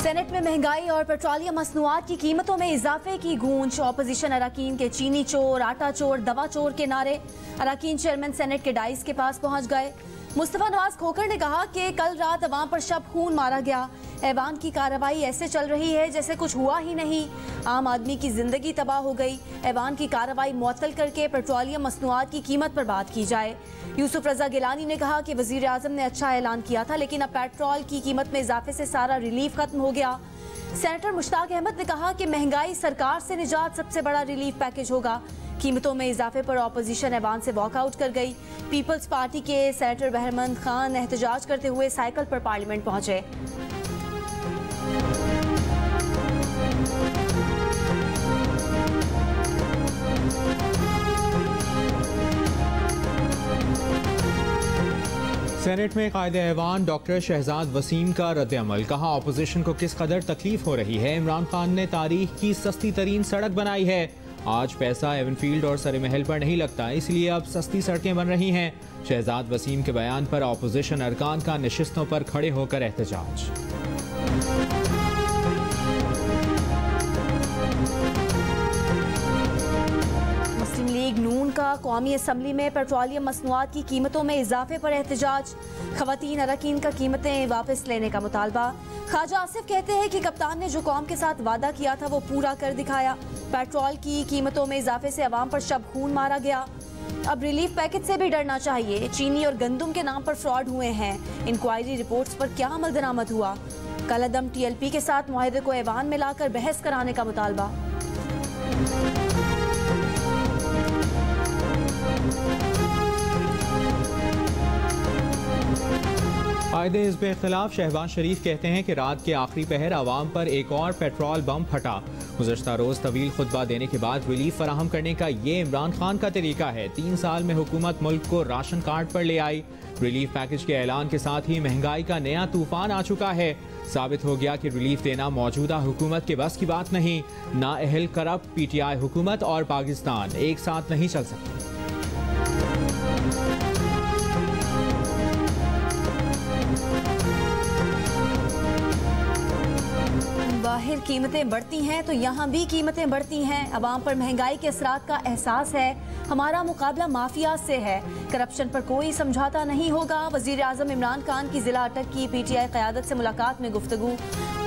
Senate में महंगाई और पेट्रोलियम मसनूआत की कीमतों में इजाफे की गूंज। ऑपोजिशन अरकान के चीनी चोर, आटा चोर, दवा चोर के नारे। अरकान चेयरमैन सेनेट के डाइस के पास पहुंच गए। मुस्तफा नवाज खोखर ने कहा कि कल रात अवाम पर शब खून मारा गया। ऐवान की कार्रवाई ऐसे चल रही है जैसे कुछ हुआ ही नहीं। आम आदमी की जिंदगी तबाह हो गई। ऐवान की कार्रवाई मुअत्तल करके पेट्रोलियम मसनूआत की कीमत पर बात की जाए। यूसुफ रजा गिलानी ने कहा कि वजीर आजम ने अच्छा ऐलान किया था, लेकिन अब पेट्रोल की कीमत में इजाफे से सारा रिलीफ खत्म हो गया। सेनेटर मुश्ताक अहमद ने कहा कि महंगाई सरकार से निजात सबसे बड़ा रिलीफ पैकेज होगा। कीमतों में इजाफे पर ऑपोजिशन ऐवान से वॉकआउट कर गई। पीपल्स पार्टी के सेनेटर बहरमंद खान एहतजाज करते हुए साइकिल पर पार्लियामेंट पहुंचे। सेनेट में कायदे ऐवान डॉक्टर शहजाद वसीम का रद्द-ए-अमल। कहा ऑपोजिशन को किस कदर तकलीफ हो रही है। इमरान खान ने तारीख की सस्ती तरीन सड़क बनाई है। आज पैसा एवनफील्ड और सरे महल पर नहीं लगता, इसलिए अब सस्ती सड़कें बन रही हैं। शहजाद वसीम के बयान पर ऑपोजिशन अरकान का नशिस्तों पर खड़े होकर एहतजाज। मुस्लिम लीग नून का कौमी असम्बली में पेट्रोलियम मसनूआत की कीमतों में इजाफे पर एहतजाज। खवातीन अरकान का कीमतें वापस लेने का मुतालबा। ख्वाजा आसिफ कहते हैं कि कप्तान ने जो कौम के साथ वादा किया था वो पूरा कर दिखाया। पेट्रोल की कीमतों में इजाफे से अवाम पर शब खून मारा गया। अब रिलीफ पैकेज से भी डरना चाहिए। चीनी और गंदुम के नाम पर फ्रॉड हुए हैं। इंक्वायरी रिपोर्ट्स पर क्या अमल दरामद हुआ। कलअदम TLP के साथ मुआहदे को ऐवान में लाकर बहस कराने का मुतालबा। कायदे हिज़्ब इख्तिलाफ शहबाज शरीफ कहते हैं कि रात के आखिरी पहर आवाम पर एक और पेट्रोल बम फटा। गुज़श्ता रोज़ तवील खुतबा देने के बाद रिलीफ फराहम करने का ये इमरान खान का तरीका है। 3 साल में हुकूमत मुल्क को राशन कार्ड पर ले आई। रिलीफ पैकेज के ऐलान के साथ ही महंगाई का नया तूफान आ चुका है। साबित हो गया कि रिलीफ देना मौजूदा हुकूमत के बस की बात नहीं। नाअहल करप्ट PTI हुकूमत और पाकिस्तान एक साथ नहीं चल सकते। बाहर कीमतें बढ़ती हैं तो यहाँ भी कीमतें बढ़ती हैं। अवाम पर महंगाई के असरात का एहसास है। हमारा मुकाबला माफिया से है। करप्शन पर कोई समझौता नहीं होगा। वजीर आजम इमरान खान की जिला अटक की PTI क़यादत से मुलाकात में गुफ्तगू।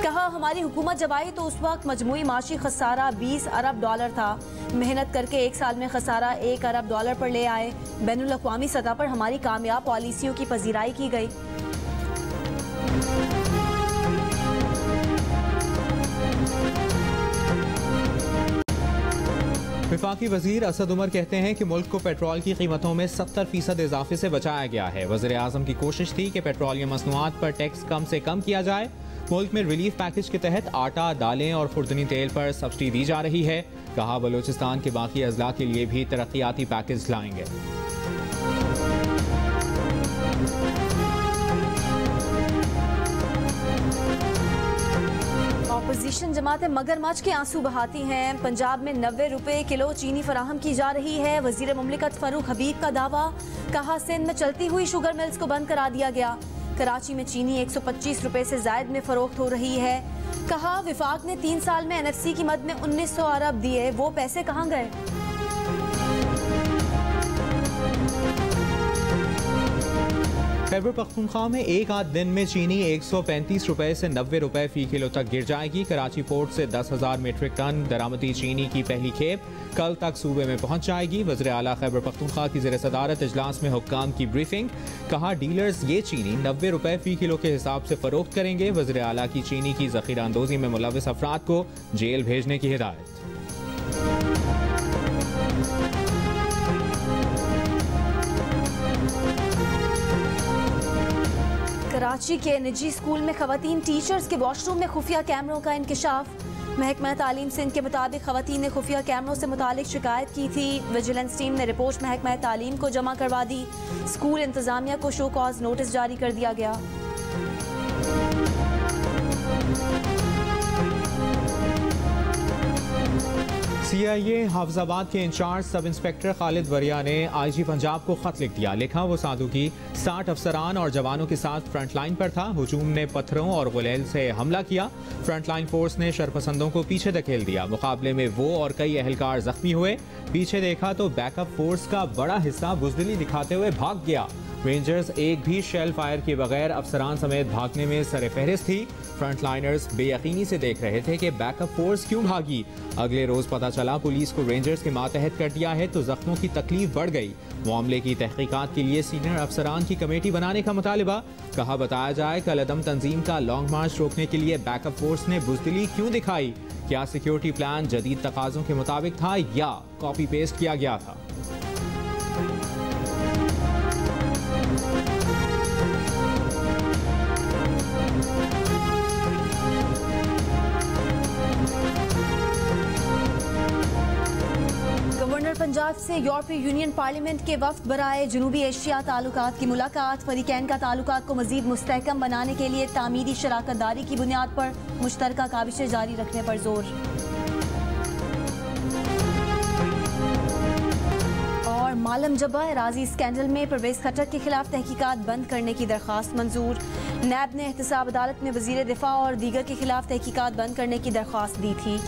कहा हमारी हुकूमत जब आई तो उस वक्त मजमूई माशी खसारा $20 अरब था। मेहनत करके 1 साल में खसारा $1 अरब पर ले आए। बैनुल अक़वामी सतह पर हमारी कामयाब पॉलिसियों की पजीराई की गई। वफाकी वजीर असद उमर कहते हैं कि मुल्क को पेट्रोल की कीमतों में 70% इजाफे से बचाया गया है। वज़ीर आज़म की कोशिश थी कि पेट्रोलियम मसनूआत पर टैक्स कम से कम किया जाए। मुल्क में रिलीफ पैकेज के तहत आटा, दालें और खुर्दनी तेल पर सब्सिडी दी जा रही है। कहा बलूचिस्तान के बाकी अजला के लिए भी तरक्याती पैकेज लाएंगे। ऑपोजिशन जमातें मगरमच्छ के आंसू बहाती हैं। पंजाब में 90 रुपए किलो चीनी फराहम की जा रही है। वजीर मुमलिकत फारूक हबीब का दावा। कहा सिंध में चलती हुई शुगर मिल्स को बंद करा दिया गया। कराची में चीनी 125 रुपए से जायद में फरोख्त हो रही है। कहा विफाक ने 3 साल में NFC की मद में 1900 अरब दिए, वो पैसे कहाँ गए। खैबर पख्तूनख्वा में एक आध दिन में चीनी 135 रुपए से 90 रुपए फी किलो तक गिर जाएगी। कराची पोर्ट से 10,000 मीट्रिक टन दरामदी चीनी की पहली खेप कल तक सूबे में पहुंच जाएगी। वज़ीर आला खैबर पख्तूनख्वा की ज़ेर सदारत इजलास में हुक्काम की ब्रीफिंग। कहा डीलर्स ये चीनी 90 रुपए फी किलो के हिसाब से फरोख्त करेंगे। वज़ीर आला की चीनी की ज़ख़ीरा अंदोज़ी में मुलव्वस अफराद को जेल भेजने की हिदायत। कराची के निजी स्कूल में खवातीन टीचर्स के वॉशरूम में खुफिया कैमरों का इंकशाफ। महकमा तालीम सिंध के मुताबिक खवातीन ने खुफिया कैमरों से मुतालिक शिकायत की थी। विजिलेंस टीम ने रिपोर्ट महकमा तालीम को जमा करवा दी। स्कूल इंतजामिया को शो कॉज नोटिस जारी कर दिया गया। CIA हाफिजाबाद के इंचार्ज सब इंस्पेक्टर खालिद वरिया ने IG पंजाब को खत लिख दिया। लिखा वो सादुकी 60 अफसरान और जवानों के साथ फ्रंट लाइन पर था। हुजूम ने पत्थरों और गुलेल से हमला किया। फ्रंट लाइन फोर्स ने शरपसंदों को पीछे धकेल दिया। मुकाबले में वो और कई अहलकार जख्मी हुए। पीछे देखा तो बैकअप फोर्स का बड़ा हिस्सा बुजदिली दिखाते हुए भाग गया। रेंजर्स एक भी शेल फायर के बगैर अफसरान समेत भागने में सरफहरिस्त थी। फ्रंट लाइनर्स बेयकीनी से देख रहे थे कि बैकअप फोर्स क्यों भागी। अगले रोज पता चला पुलिस को रेंजर्स के मातहत कर दिया है तो जख्मों की तकलीफ बढ़ गई। मामले की तहकीकात के लिए सीनियर अफसरान की कमेटी बनाने का मुतालिबा। कहा बताया जाए कल अदम तंजीम का लॉन्ग मार्च रोकने के लिए बैकअप फोर्स ने बुजदिली क्यों दिखाई। क्या सिक्योरिटी प्लान जदीद तकाजों के मुताबिक था या कॉपी पेस्ट किया गया था। पंजाब से यूरोपीय यूनियन पार्लियामेंट के वफ्द बराए जनूबी एशिया ताल्लुकात की मुलाकात। फरीकैन का ताल्लुकात को मजीद मुस्तहकम बनाने के लिए तामीरी शराकत दारी की बुनियाद पर मुश्तरका काविशें जारी रखने पर जोर। और मालम जब्बा एराजी स्कैंडल में परवेज खट्टर के खिलाफ तहकीकात बंद करने की दरख्वास्त मंजूर। नैब ने एहतसाब अदालत में वजीर दिफा और दीगर के खिलाफ तहकीकात बंद करने की दरख्वास्त दी थी।